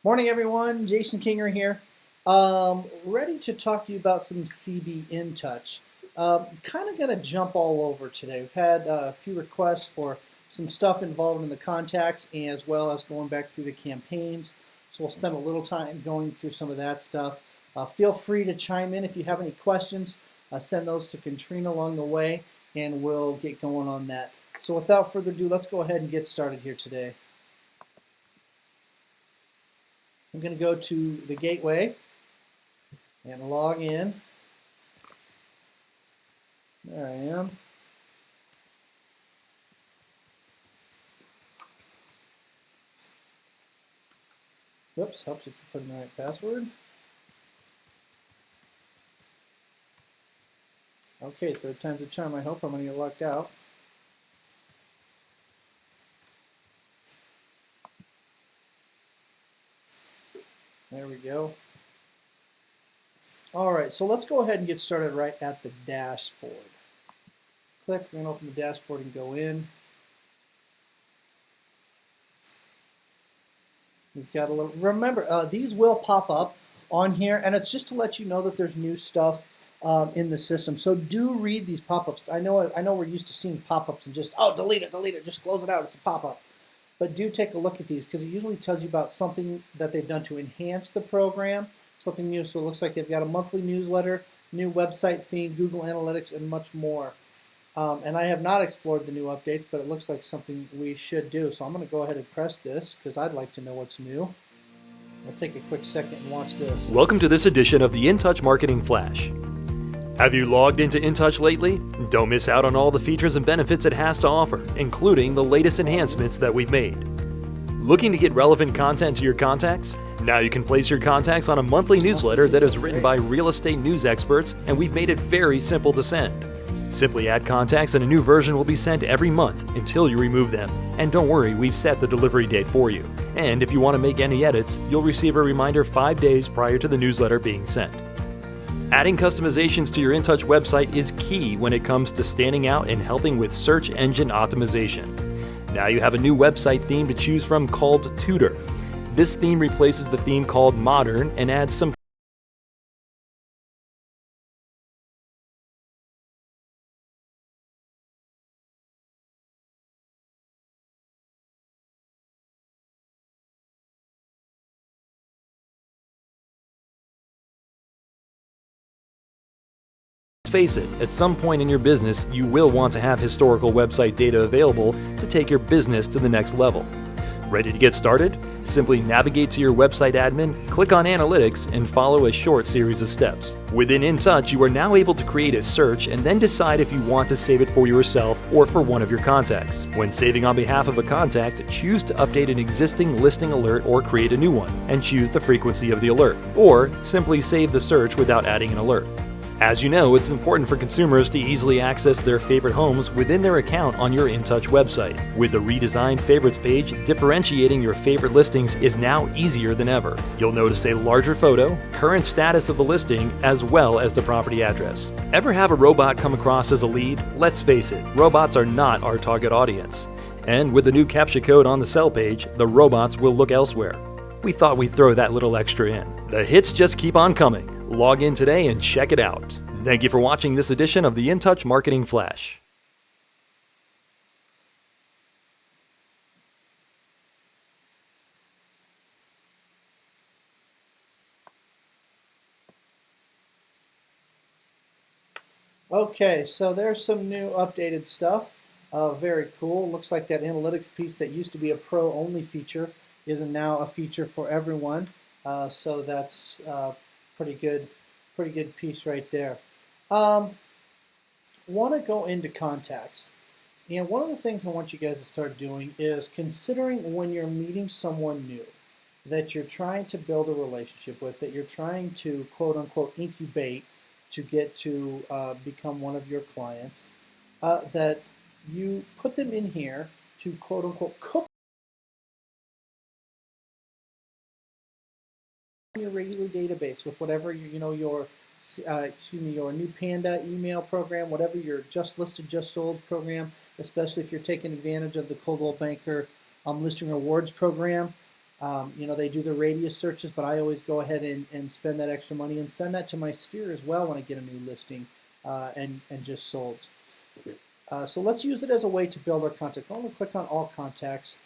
Morning, everyone. Jason Kinger here. Ready to talk to you about some CB inTouch. Kind of going to jump all over today. We've had a few requests for some stuff involved in the contacts as well as going back through the campaigns. So we'll spend a little time going through some of that stuff. Feel free to chime in if you have any questions. Send those to Katrina along the way and we'll get going on that. So without further ado, let's go ahead and get started here today. I'm going to go to the gateway and log in. There I am. Whoops, helps if you put in the right password. Okay, third time's a charm. I hope I'm going to get locked out. There we go. All right, so let's go ahead and get started right at the dashboard. Click, we're going to open the dashboard and go in. We've got a little, remember, these will pop up on here, and it's just to let you know that there's new stuff in the system. So do read these pop-ups. I know we're used to seeing pop-ups and just, oh, delete it, just close it out, it's a pop-up. But do take a look at these because it usually tells you about something that they've done to enhance the program, something new. So it looks like they've got a monthly newsletter, new website theme, Google Analytics, and much more. And I have not explored the new updates, but it looks like something we should do. So I'm going to go ahead and press this because I'd like to know what's new. I'll take a quick second and watch this. Welcome to this edition of the inTouch Marketing Flash. Have you logged into inTouch lately? Don't miss out on all the features and benefits it has to offer, including the latest enhancements that we've made. Looking to get relevant content to your contacts? Now you can place your contacts on a monthly newsletter that is written by real estate news experts, and we've made it very simple to send. Simply add contacts and a new version will be sent every month until you remove them. And don't worry, we've set the delivery date for you. And if you want to make any edits, you'll receive a reminder 5 days prior to the newsletter being sent. Adding customizations to your inTouch website is key when it comes to standing out and helping with search engine optimization. Now you have a new website theme to choose from called Tutor. This theme replaces the theme called Modern and adds some Face it, at some point in your business, you will want to have historical website data available to take your business to the next level. Ready to get started? Simply navigate to your website admin, click on Analytics, and follow a short series of steps. Within inTouch, you are now able to create a search and then decide if you want to save it for yourself or for one of your contacts. When saving on behalf of a contact, choose to update an existing listing alert or create a new one, and choose the frequency of the alert. Or simply save the search without adding an alert. As you know, it's important for consumers to easily access their favorite homes within their account on your inTouch website. With the redesigned favorites page, differentiating your favorite listings is now easier than ever. You'll notice a larger photo, current status of the listing, as well as the property address. Ever have a robot come across as a lead? Let's face it, robots are not our target audience. And with the new CAPTCHA code on the sell page, the robots will look elsewhere. We thought we'd throw that little extra in. The hits just keep on coming. Log in today and check it out. Thank you for watching this edition of the inTouch Marketing Flash. Okay, so there's some new updated stuff. Very cool. Looks like that analytics piece that used to be a pro-only feature is now a feature for everyone. So that's pretty good piece right there. Want to go into contacts. And one of the things I want you guys to start doing is considering when you're meeting someone new that you're trying to build a relationship with, that you're trying to quote unquote incubate to get to become one of your clients, that you put them in here to quote unquote cook your regular database with whatever your your new Panda email program, whatever your just listed, just sold program, especially if you're taking advantage of the Coldwell Banker listing rewards program. They do the radius searches, but I always go ahead and spend that extra money and send that to my sphere as well when I get a new listing and just sold. So let's use it as a way to build our contacts. I'm going to click on all contacts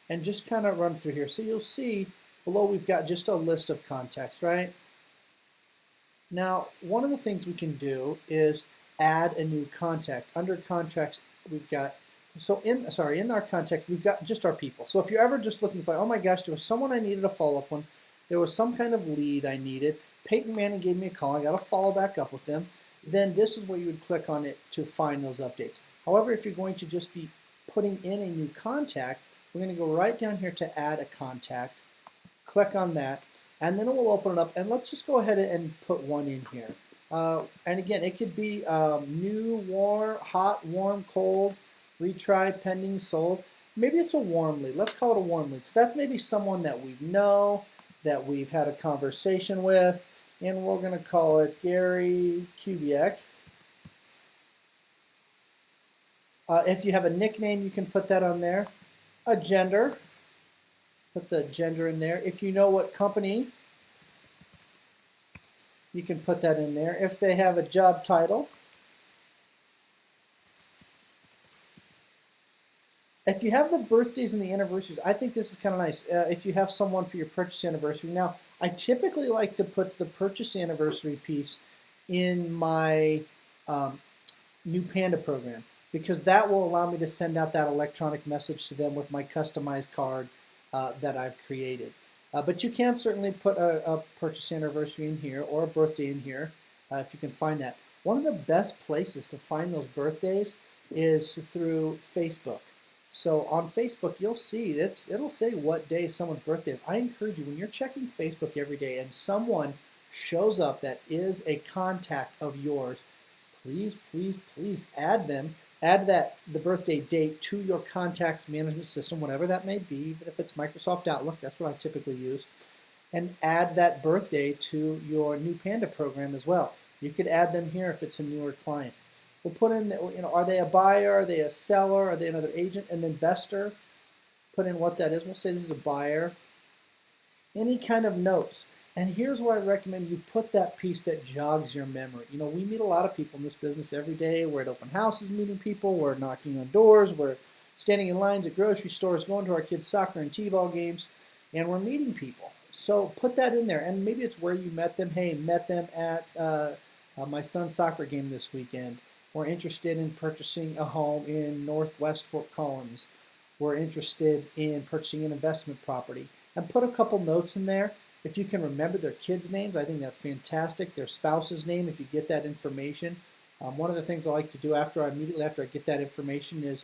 and just kind of run through here. So you'll see below we've got just a list of contacts, right? Now, one of the things we can do is add a new contact. Under contracts, we've got, in our contact, we've got just our people. So if you're ever just looking for, oh my gosh, there was someone I needed a follow-up on, there was some kind of lead I needed, Peyton Manning gave me a call, I got to follow back up with them, then this is where you would click on it to find those updates. However, if you're going to just be putting in a new contact, we're going to go right down here to add a contact, click on that, and then it will open it up, and let's just go ahead and put one in here. And again, it could be new, warm, hot, warm, cold, retry, pending, sold. Maybe it's a warm lead. Let's call it a warm lead. So that's maybe someone that we know, that we've had a conversation with, and we're going to call it Gary Kubiak. If you have a nickname, you can put that on there. A gender, put the gender in there. If you know what company, you can put that in there. If they have a job title, if you have the birthdays and the anniversaries, I think this is kind of nice. If you have someone for your purchase anniversary. Now, I typically like to put the purchase anniversary piece in my new Panda program, because that will allow me to send out that electronic message to them with my customized card that I've created. But you can certainly put a purchase anniversary in here or a birthday in here if you can find that. One of the best places to find those birthdays is through Facebook. So on Facebook, you'll see it'll say what day someone's birthday is. I encourage you, when you're checking Facebook every day and someone shows up that is a contact of yours, please, please, please add them. Add the birthday date to your contacts management system, whatever that may be, even if it's Microsoft Outlook, that's what I typically use, and add that birthday to your new Panda program as well. You could add them here if it's a newer client. We'll put in, are they a buyer, are they a seller, are they another agent, an investor? Put in what that is. We'll say this is a buyer. Any kind of notes. And here's where I recommend you put that piece that jogs your memory. We meet a lot of people in this business every day. We're at open houses meeting people. We're knocking on doors. We're standing in lines at grocery stores, going to our kids' soccer and t-ball games, and we're meeting people. So put that in there. And maybe it's where you met them. Hey, met them at my son's soccer game this weekend. We're interested in purchasing a home in Northwest Fort Collins. We're interested in purchasing an investment property. And put a couple notes in there. If you can remember their kids' names, I think that's fantastic. Their spouse's name, if you get that information. One of the things I like to do immediately after I get that information is